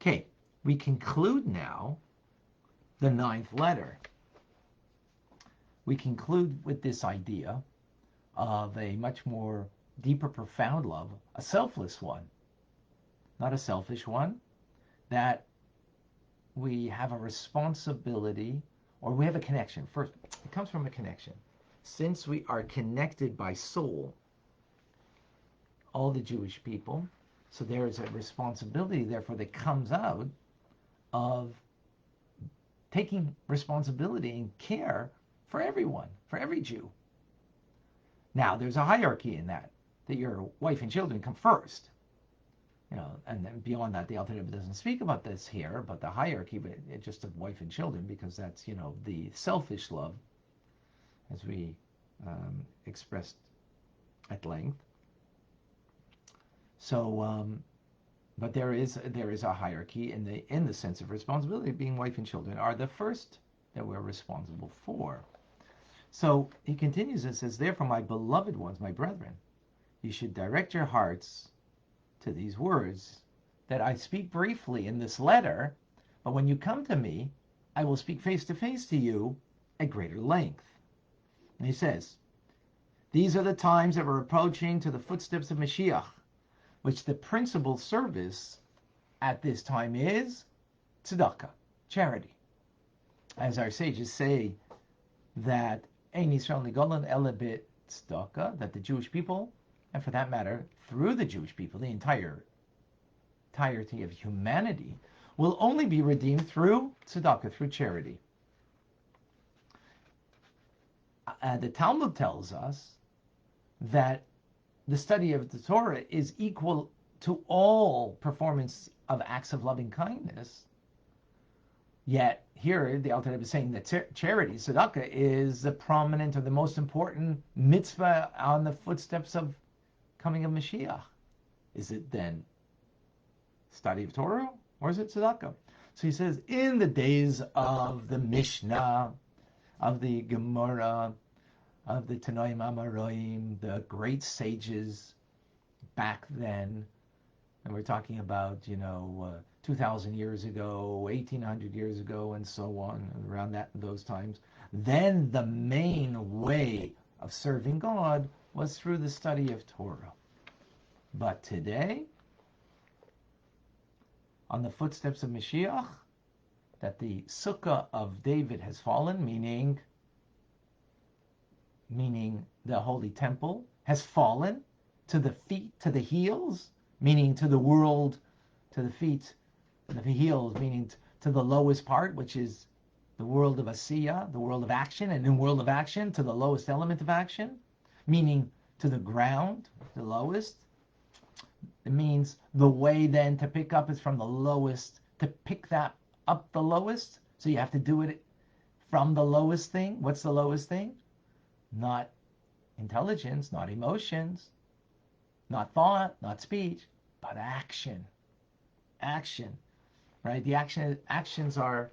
Okay, we conclude now the 9th letter. We conclude with this idea of a much more deeper, profound love, a selfless one, not a selfish one, that we have a responsibility, or we have a connection. First, it comes from a connection. Since we are connected by soul, all the Jewish people, so there is a responsibility, therefore, that comes out of taking responsibility and care for everyone, for every Jew. Now, there's a hierarchy in that your wife and children come first. And then beyond that, the Alter Rebbe doesn't speak about this here, but the hierarchy, but it's just of wife and children, because that's, the selfish love, as we expressed at length. So, but there is a hierarchy in the sense of responsibility. Being wife and children are the first that we're responsible for. So he continues and says, therefore, my beloved ones, my brethren, you should direct your hearts to these words that I speak briefly in this letter, but when you come to me, I will speak face to face to you at greater length. And he says, these are the times that we're approaching to the footsteps of Mashiach, which the principal service at this time is tzedakah, charity. As our sages say, that Ein Yisrael Nigolan Ela B'Tzedakah, that the Jewish people, and for that matter, through the Jewish people, the entirety of humanity, will only be redeemed through tzedakah, through charity. The Talmud tells us that the study of the Torah is equal to all performance of acts of loving kindness. Yet here the Alter Rebbe is saying that charity, tzedakah, is the prominent or the most important mitzvah on the footsteps of coming of Mashiach. Is it then study of Torah, or is it tzedakah? So he says, in the days of the Mishnah, of the Gemara, of the Tanoim Amoraim, the great sages back then, and we're talking about 2,000 years ago, 1,800 years ago, and so on, around those times, then the main way of serving God was through the study of Torah. But today, on the footsteps of Mashiach, that the sukkah of David has fallen, meaning the holy temple has fallen to the feet, to the heels, meaning to the world, to the feet, the heels, meaning to the lowest part, which is the world of Asiya, the world of action, and in world of action, to the lowest element of action, meaning to the ground, the lowest. It means the way then to pick up is from the lowest, to pick that up the lowest. So you have to do it from the lowest thing. What's the lowest thing? Not intelligence, not emotions, not thought, not speech, but action. Action, right? The actions are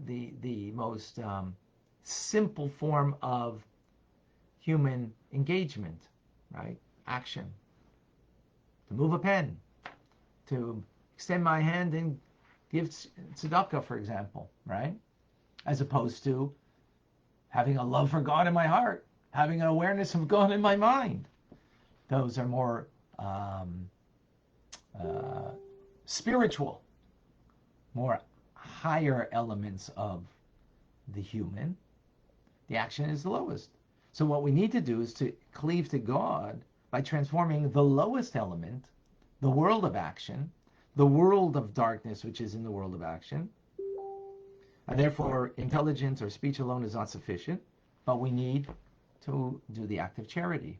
the most simple form of human engagement, right? Action. To move a pen, to extend my hand and give tzedakah, for example, right? As opposed to having a love for God in my heart, having an awareness of God in my mind. Those are more spiritual, more higher elements of the human. The action is the lowest. So what we need to do is to cleave to God by transforming the lowest element, the world of action, the world of darkness, which is in the world of action. And therefore, intelligence or speech alone is not sufficient, but we need to do the act of charity.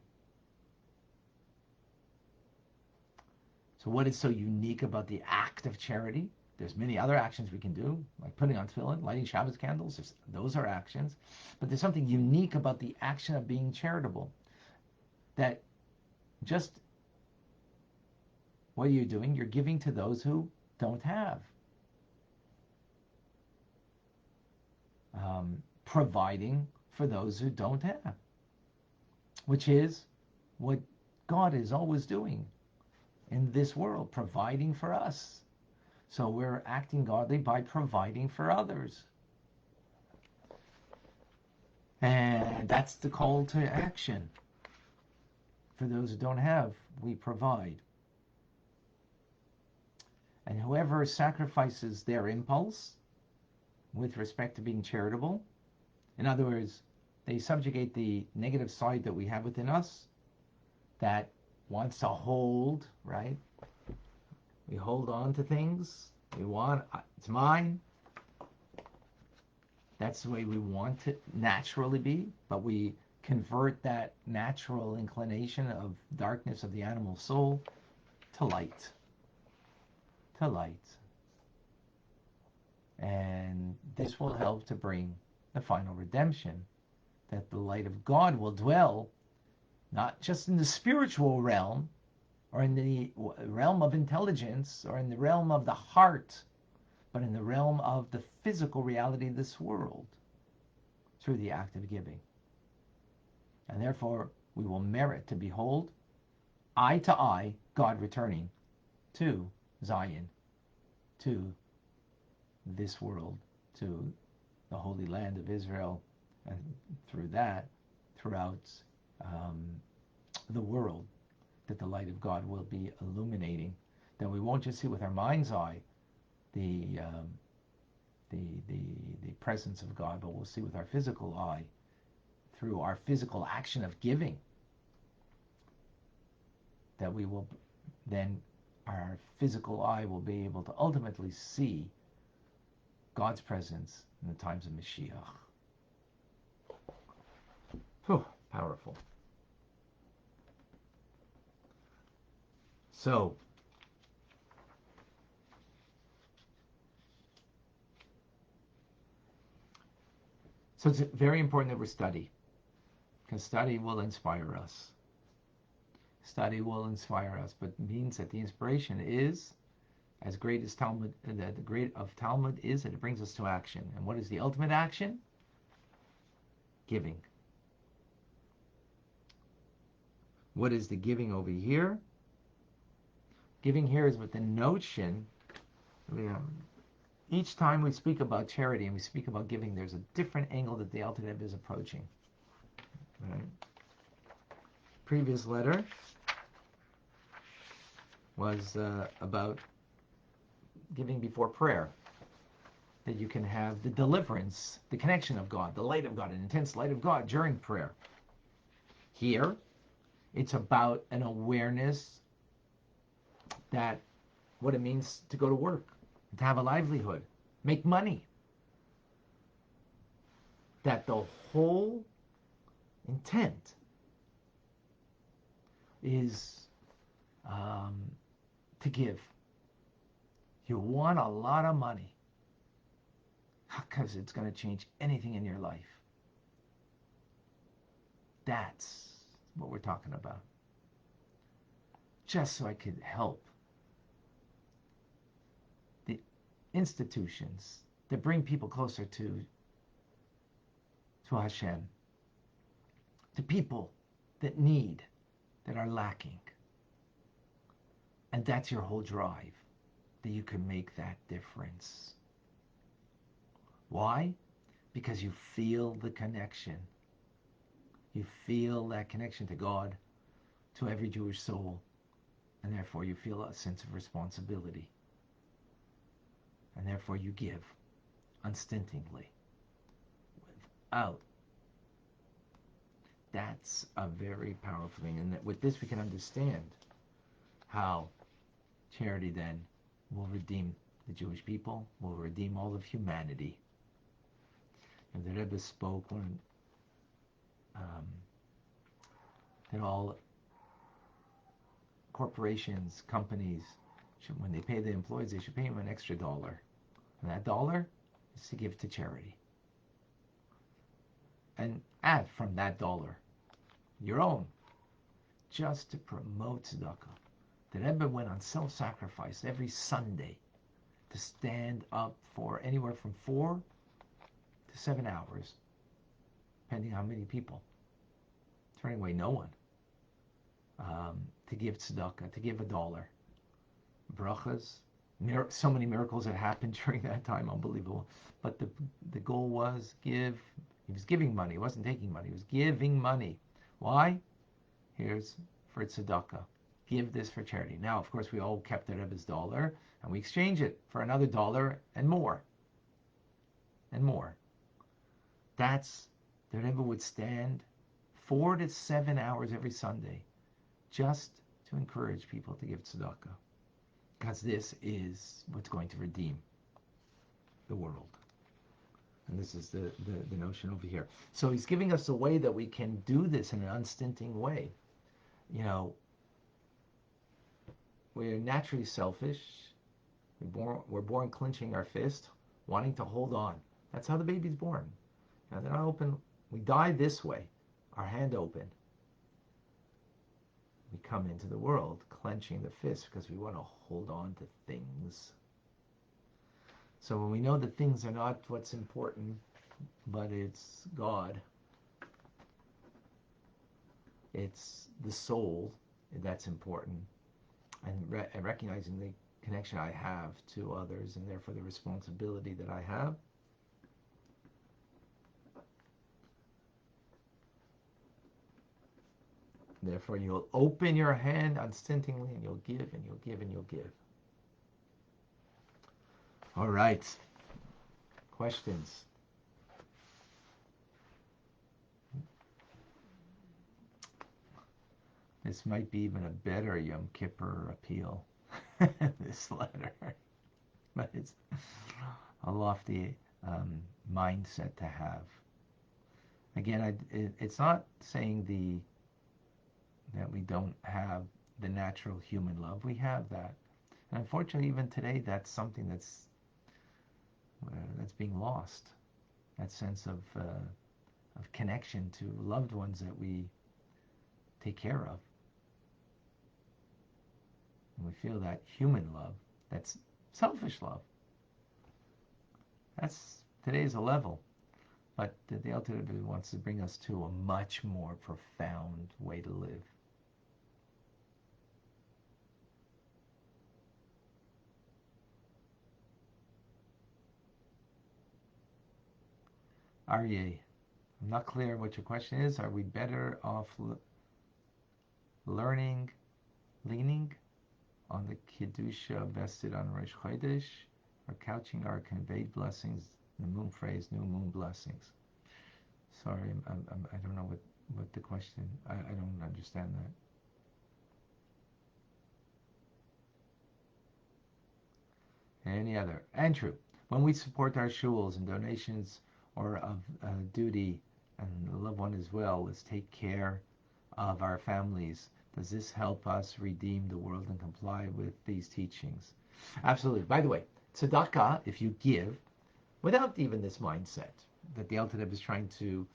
So what is so unique about the act of charity? There's many other actions we can do, like putting on tefillin, lighting Shabbos candles. Those are actions. But there's something unique about the action of being charitable. That just what are you doing? You're giving to those who don't have. Providing for those who don't have. Which is what God is always doing in this world, providing for us. So we're acting godly by providing for others. And that's the call to action. For those who don't have, we provide. And whoever sacrifices their impulse with respect to being charitable, in other words, they subjugate the negative side that we have within us that wants to hold, right? We hold on to things. We want, it's mine. That's the way we want to naturally be, but we convert that natural inclination of darkness of the animal soul to light. To light. And this will help to bring the final redemption, that the light of God will dwell not just in the spiritual realm or in the realm of intelligence or in the realm of the heart, but in the realm of the physical reality of this world through the act of giving. And therefore, we will merit to behold eye to eye God returning to Zion, to this world, to the Holy Land of Israel, and through that, throughout the world, that the light of God will be illuminating, that we won't just see with our mind's eye the presence of God, but we'll see with our physical eye through our physical action of giving, that we will then, our physical eye will be able to ultimately see God's presence in the times of Mashiach. Whew, powerful. So it's very important that we study, because study will inspire us. Study will inspire us, but it means that the inspiration is as great as Talmud, the great of Talmud is that it brings us to action. And what is the ultimate action? Giving. What is the giving over here? Giving here is with the notion, each time we speak about charity and we speak about giving, there's a different angle that the Alter Rebbe is approaching. Right? Previous letter was about giving before prayer, that you can have the deliverance, the connection of God, the light of God, an intense light of God during prayer. Here, it's about an awareness that what it means to go to work, to have a livelihood, make money. That the whole intent is to give. You want a lot of money because it's going to change anything in your life. That's what we're talking about. Just so I could help the institutions that bring people closer to Hashem, to people that need, that are lacking. And that's your whole drive, that you can make that difference. Why? Because you feel the connection. You feel that connection to God, to every Jewish soul, and therefore you feel a sense of responsibility. And therefore you give unstintingly, without. That's a very powerful thing. And that with this we can understand how charity then will redeem the Jewish people, will redeem all of humanity. And the Rebbe spoke when that all corporations, companies, when they pay the employees, they should pay them an extra $1. And that $1 is to give to charity. And add from that $1 your own, just to promote tzedakah. The Rebbe went on self-sacrifice every Sunday to stand up for anywhere from 4 to 7 hours, depending on how many people, turning away no one, to give tzedakah, to give $1. Brachas So many miracles that happened during that time, unbelievable. But the goal was give. He was giving money. He wasn't taking money. He was giving money. Why? Here's for tzedakah. Give this for charity. Now, of course, we all kept the Rebbe's dollar and we exchanged it for another dollar and more. And more. That's, the Rebbe would stand 4 to 7 hours every Sunday just to encourage people to give tzedakah. Because this is what's going to redeem the world. And this is the notion over here. So he's giving us a way that we can do this in an unstinting way. You know, we're naturally selfish. We're born clenching our fist, wanting to hold on. That's how the baby's born. Now they're not open. We die this way, our hand open. We come into the world clenching the fist because we want to hold on to things. So when we know that things are not what's important, but it's God, it's the soul that's important, and recognizing the connection I have to others and therefore the responsibility that I have, therefore you'll open your hand unstintingly and you'll give and you'll give and you'll give. All right. Questions? This might be even a better Yom Kippur appeal, this letter. But it's a lofty mindset to have. Again, it's not saying that we don't have the natural human love. We have that. And unfortunately, even today, that's something that's being lost. That sense of connection to loved ones that we take care of. And we feel that human love, that's selfish love. That's today's a level. But the Alter Rebbe wants to bring us to a much more profound way to live. Aryeh, I'm not clear what your question is. Are we better off leaning on the Kedusha vested on Rosh Chodesh, or couching our conveyed blessings, the moon phrase, new moon blessings? Sorry, I don't know what the question, I don't understand that. Any other? Andrew, when we support our shuls and donations or of duty and the loved one as well, let's take care of our families. Does this help us redeem the world and comply with these teachings? Absolutely. By the way, tzedakah, if you give, without even this mindset that the Alter Rebbe is trying to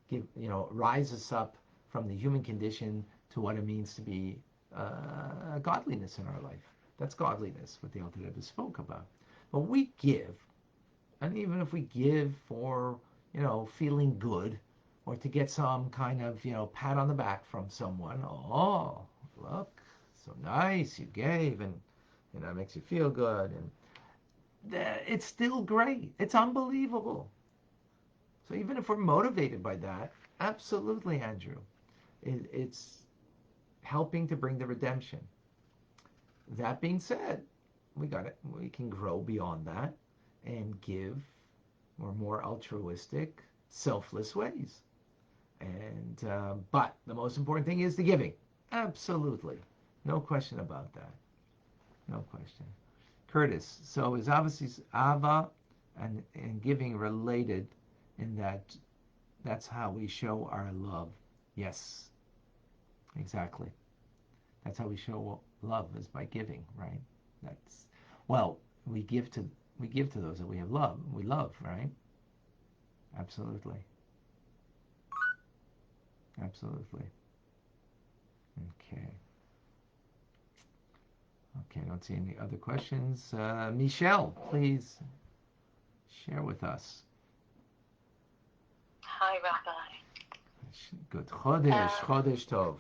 give, rise us up from the human condition to what it means to be godliness in our life. That's godliness, what the Alter Rebbe spoke about. But we give, and even if we give for, feeling good, or to get some kind of, pat on the back from someone. Oh, look, so nice, you gave, and that makes you feel good, and it's still great. It's unbelievable. So even if we're motivated by that, absolutely, Andrew, it's helping to bring the redemption. That being said, we can grow beyond that and give more altruistic, selfless ways. And but the most important thing is the giving. Absolutely, no question about that. No question. Curtis, so is obviously Ava and giving related in that's how we show our love. Yes, exactly. That's how we show love, is by giving, right? We give to those that we love, right? Absolutely. Absolutely. Okay. Okay, I don't see any other questions. Michelle, please share with us. Hi, Rabbi. Good. Chodesh Tov.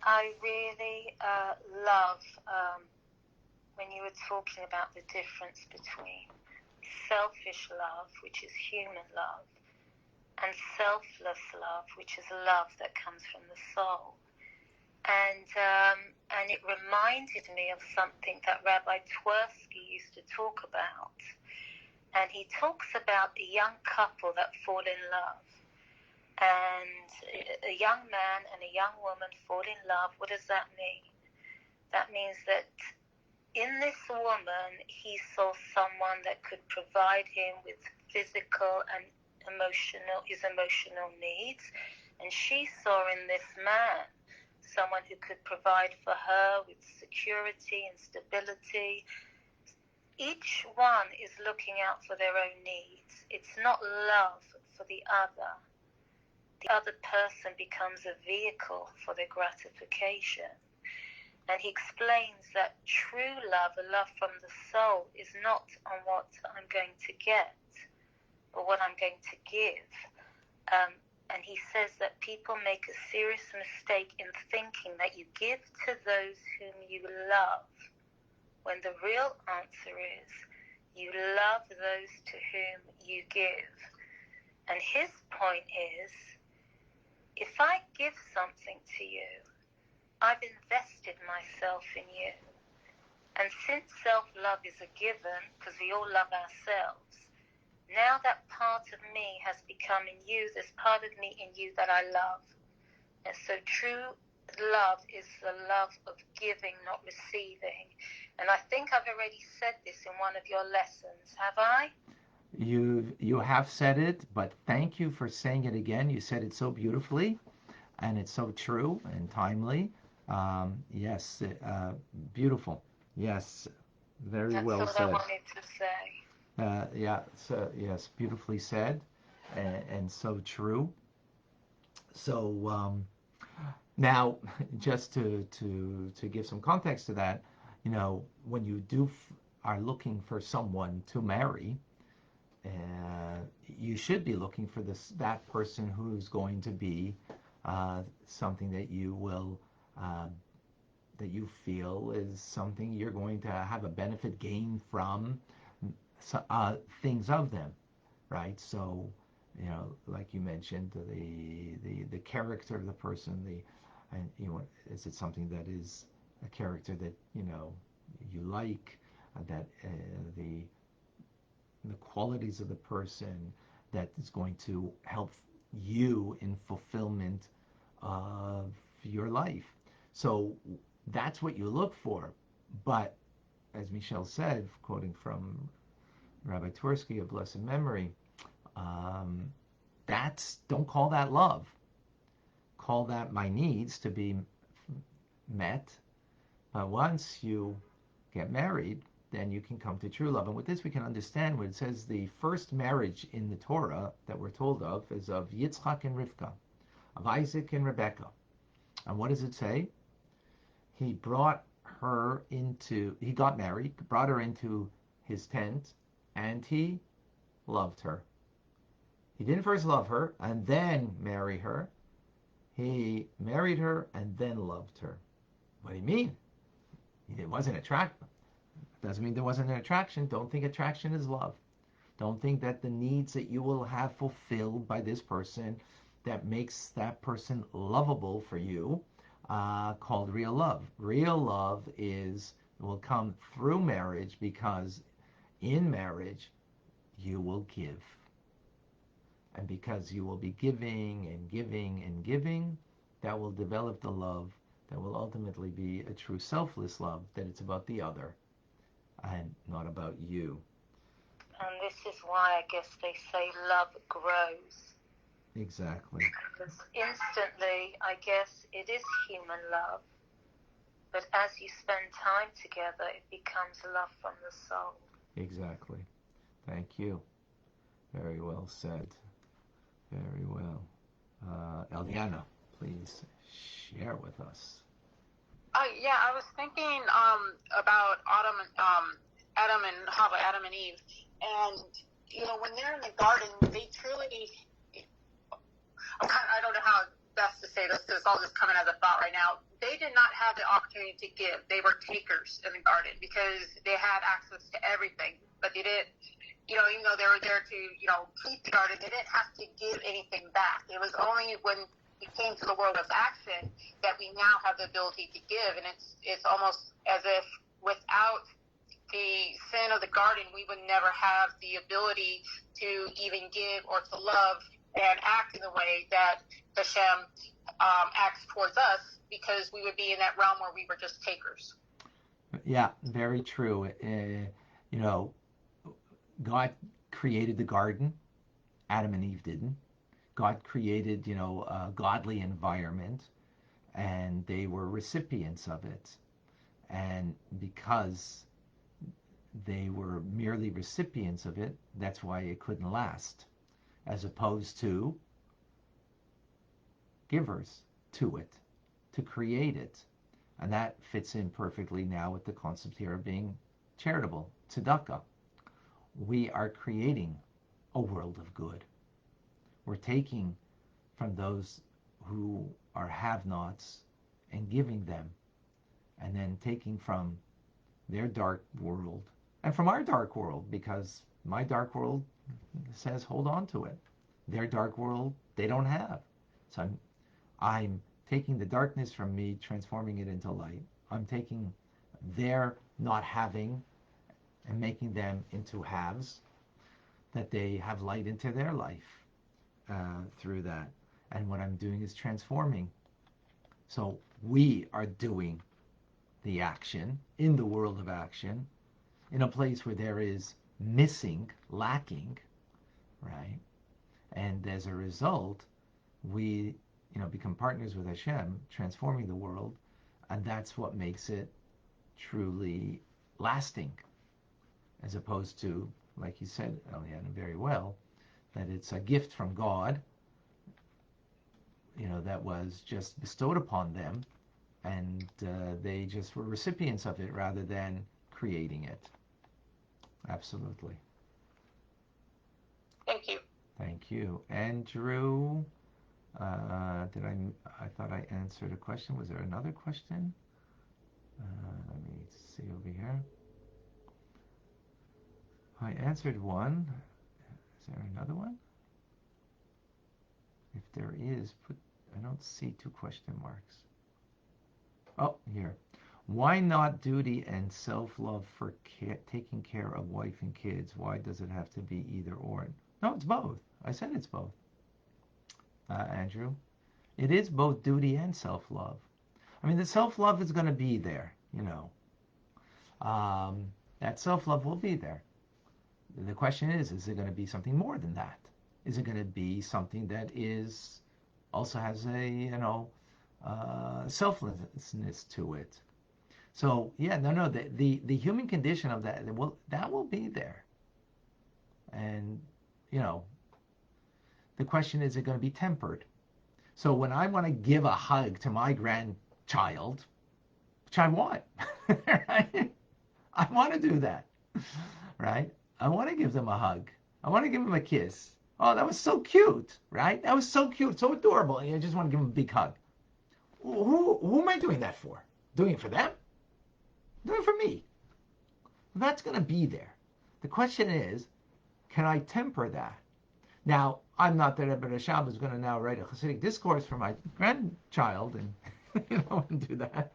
I really love when you were talking about the difference between selfish love, which is human love, and selfless love, which is love that comes from the soul. And it reminded me of something that Rabbi Twersky used to talk about. And he talks about a young couple that fall in love. And a young man and a young woman fall in love. What does that mean? That means that in this woman, he saw someone that could provide him with physical and his emotional needs. And she saw in this man someone who could provide for her with security and stability. Each one is looking out for their own needs. It's not love for the other. The other person becomes a vehicle for their gratification. And he explains that true love, a love from the soul, is not on what I'm going to get or what I'm going to give. And he says that people make a serious mistake in thinking that you give to those whom you love, when the real answer is you love those to whom you give. And his point is, if I give something to you, I've invested myself in you. And since self-love is a given, because we all love ourselves, now that part of me has become in you, there's part of me in you that I love. And so true love is the love of giving, not receiving. And I think I've already said this in one of your lessons, have I? You have said it, but thank you for saying it again. You said it so beautifully, and it's so true and timely. Yes, beautiful. Yes, very That's well what said. I wanted to say. Yeah, so yes, beautifully said, and so true. So now, just to give some context to that, when you are looking for someone to marry, you should be looking for that person who's going to be something that you will that you feel is something you're going to have a benefit gain from, things of them, right? So, like you mentioned, the character of the person, is it something that is a character that you like, that the qualities of the person that is going to help you in fulfillment of your life. So that's what you look for. But as Michelle said, quoting from Rabbi Twersky of blessed memory, don't call that love. Call that my needs to be met. But once you get married, then you can come to true love. And with this we can understand what it says, the first marriage in the Torah that we're told of is of Yitzchak and Rivka, of Isaac and Rebekah. And what does it say? He got married, brought her into his tent, and he loved her. He didn't first love her and then marry her. He married her and then loved her. What do you mean? It wasn't attractive. Doesn't mean there wasn't an attraction. Don't think attraction is love. Don't think that the needs that you will have fulfilled by this person that makes that person lovable for you, called real love. Real love will come through marriage, because in marriage you will give. And because you will be giving and giving and giving, that will develop the love that will ultimately be a true selfless love, that it's about the other and not about you. And this is why I guess they say love grows. Exactly. Because instantly, I guess it is human love. But as you spend time together, it becomes love from the soul. Exactly. Thank you. Very well said. Very well. Eliana, please share with us. Yeah, I was thinking about Adam and Hava, Adam and Eve, and when they're in the garden, they truly. I don't know how best to say this because it's all just coming as a thought right now. They did not have the opportunity to give. They were takers in the garden because they had access to everything, but they didn't, even though they were there to, keep the garden, they didn't have to give anything back. It was only when we came to the world of action that we now have the ability to give. And it's almost as if without the sin of the garden, we would never have the ability to even give or to love and act in the way that Hashem acts towards us, because we would be in that realm where we were just takers. Yeah, very true. God created the garden. Adam and Eve didn't. God created, a godly environment, and they were recipients of it. And because they were merely recipients of it, that's why it couldn't last, as opposed to givers to it, to create it. And that fits in perfectly now with the concept here of being charitable, tzedakah. We are creating a world of good. We're taking from those who are have-nots and giving them, and then taking from their dark world and from our dark world, because my dark world says hold on to it. Their dark world they don't have. So I'm taking the darkness from me, transforming it into light. I'm taking their not having and making them into haves, that they have light into their life through that. And what I'm doing is transforming. So we are doing the action in the world of action, in a place where there is missing, lacking, right? And as a result, we, become partners with Hashem, transforming the world, and that's what makes it truly lasting, as opposed to, like you said, Eliana, very well, that it's a gift from God, that was just bestowed upon them, and they just were recipients of it rather than creating it. Absolutely. Thank you. Thank you. Andrew, I thought I answered a question. Was there another question? Let me see over here. I answered one. Is there another one? If there is, I don't see 2 question marks. Oh, here. Why not duty and self-love for taking care of wife and kids? Why does it have to be either or? No, it's both. I said it's both. Andrew, it is both duty and self-love. I mean, the self-love is going to be there, that self-love will be there. The question is it going to be something more than that? Is it going to be something that also has a, selflessness to it? So yeah, the human condition of that will be there. And, the question is it going to be tempered? So when I want to give a hug to my grandchild, which I want, right? I want to do that, right? I want to give them a hug. I want to give them a kiss. Oh, that was so cute, right? That was so cute, so adorable. I just want to give them a big hug. Who am I doing that for? Doing it for them? Doing it for me. That's going to be there. The question is, can I temper that? Now, I'm not that Rebbe Rashab is going to now write a Hasidic discourse for my grandchild and, and do that.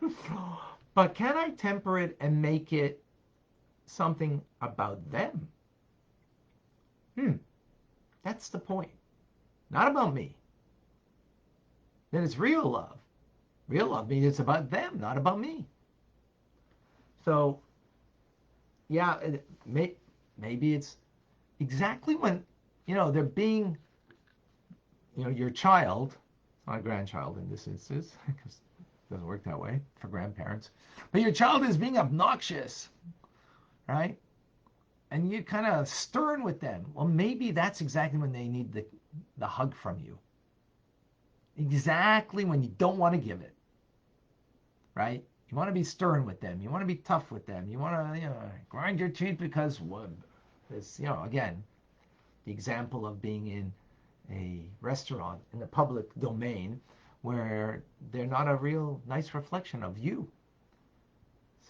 But can I temper it and make it something about them? That's the point. Not about me. Then it's real love. Real love means it's about them, not about me. So, yeah, maybe it's exactly when, they're being, your child, not a grandchild in this instance, because it doesn't work that way for grandparents, but your child is being obnoxious, right? And you're kind of stern with them. Well, maybe that's exactly when they need the hug from you. Exactly when you don't want to give it, right? You want to be stern with them. You want to be tough with them. You want to, grind your teeth because, again, the example of being in a restaurant in the public domain where they're not a real nice reflection of you.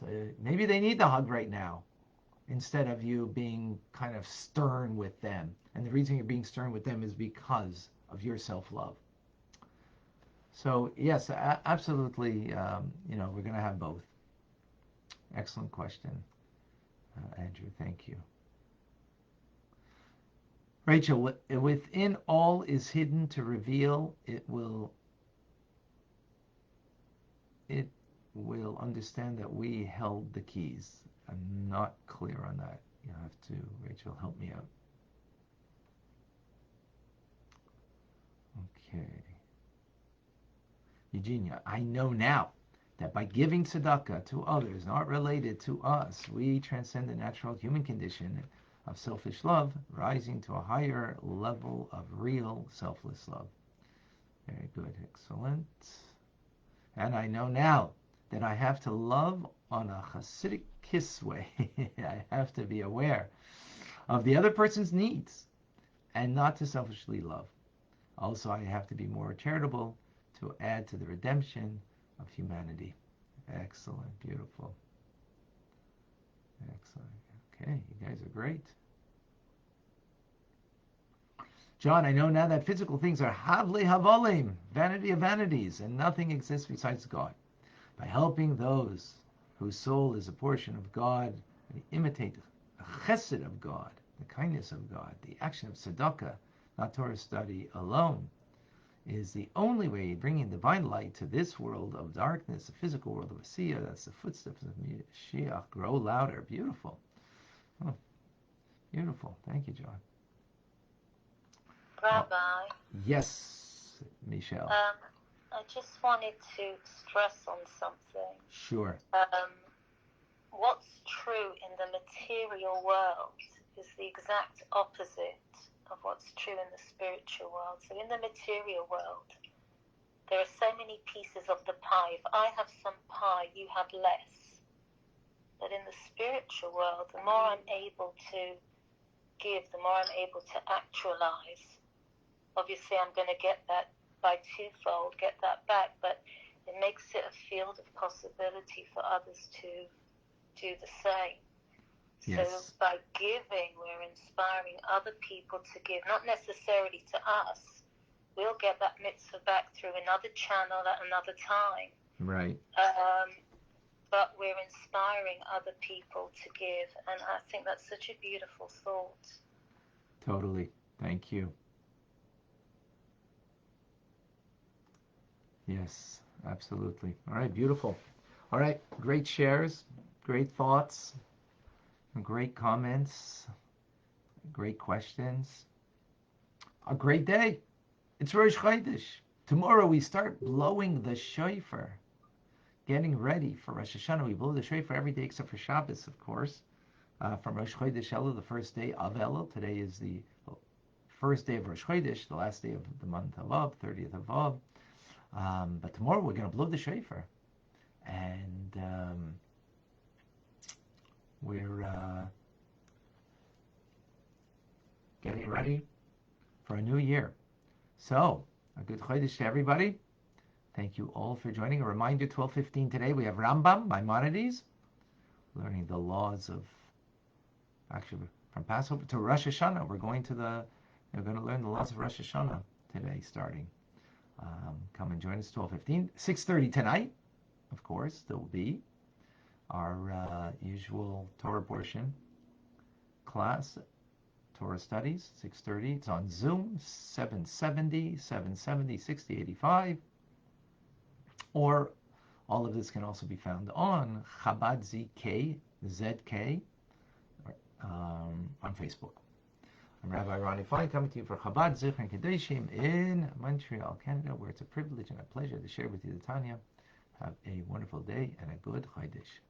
So maybe they need the hug right now instead of you being kind of stern with them. And the reason you're being stern with them is because of your self-love. So yes, absolutely, we're going to have both. Excellent question, Andrew. Thank you. Rachel, within all is hidden to reveal, it will understand that we held the keys. I'm not clear on that. You'll have to, Rachel, help me out. Okay. Eugenia, I know now that by giving tzedakah to others not related to us, we transcend the natural human condition of selfish love, rising to a higher level of real selfless love. Very good, excellent. And I know now that I have to love on a Hasidic kiss way. I have to be aware of the other person's needs and not to selfishly love. Also, I have to be more charitable to add to the redemption of humanity. Excellent, beautiful. Excellent. Okay, you guys are great. John, I know now that physical things are havle havolim, vanity of vanities, and nothing exists besides God. By helping those whose soul is a portion of God, we imitate the chesed of God, the kindness of God, the action of tzedakah, not Torah study alone, is the only way bringing divine light to this world of darkness, the physical world of Asiya. That's the footsteps of Mashiach. Grow louder. Beautiful. Oh, beautiful. Thank you, John. Rabbi. Yes, Michelle. I just wanted to stress on something. Sure. What's true in the material world is the exact opposite of what's true in the spiritual world. So in the material world, there are so many pieces of the pie. If I have some pie, you have less. But in the spiritual world, the more I'm able to give, the more I'm able to actualize. Obviously, I'm going to get that by twofold, get that back, but it makes it a field of possibility for others to do the same. Yes. So by giving, we're inspiring other people to give, not necessarily to us. We'll get that mitzvah back through another channel at another time. Right. But we're inspiring other people to give, and I think that's such a beautiful thought. Totally. Thank you. Yes, absolutely. All right, beautiful. All right, great shares, great thoughts, great comments, great questions. A great day. It's Rosh Chodesh. Tomorrow we start blowing the shofar, getting ready for Rosh Hashanah. We blow the shofar every day except for Shabbos, of course. From Rosh Chodesh Elul, the first day of Elul. Today is the first day of Rosh Chodesh, the last day of the month of Av, 30th of Av. But tomorrow we're going to blow the shofar, and we're getting ready for a new year. So, a good Chodesh to everybody. Thank you all for joining. A reminder, 12:15 today, we have Rambam, Maimonides, learning the laws of, actually, from Passover to Rosh Hashanah. We're going to learn the laws of Rosh Hashanah today, starting. Come and join us, 12:15. 6:30 tonight, of course, there will be our usual Torah portion class, Torah studies, 6:30. It's on Zoom, 770, 6085. Or all of this can also be found on Chabad ZK on Facebook. I'm Rabbi Ronnie Fine, coming to you for Chabad Zichron Kedoshim in Montreal, Canada, where it's a privilege and a pleasure to share with you the Tanya. Have a wonderful day and a good Chodesh.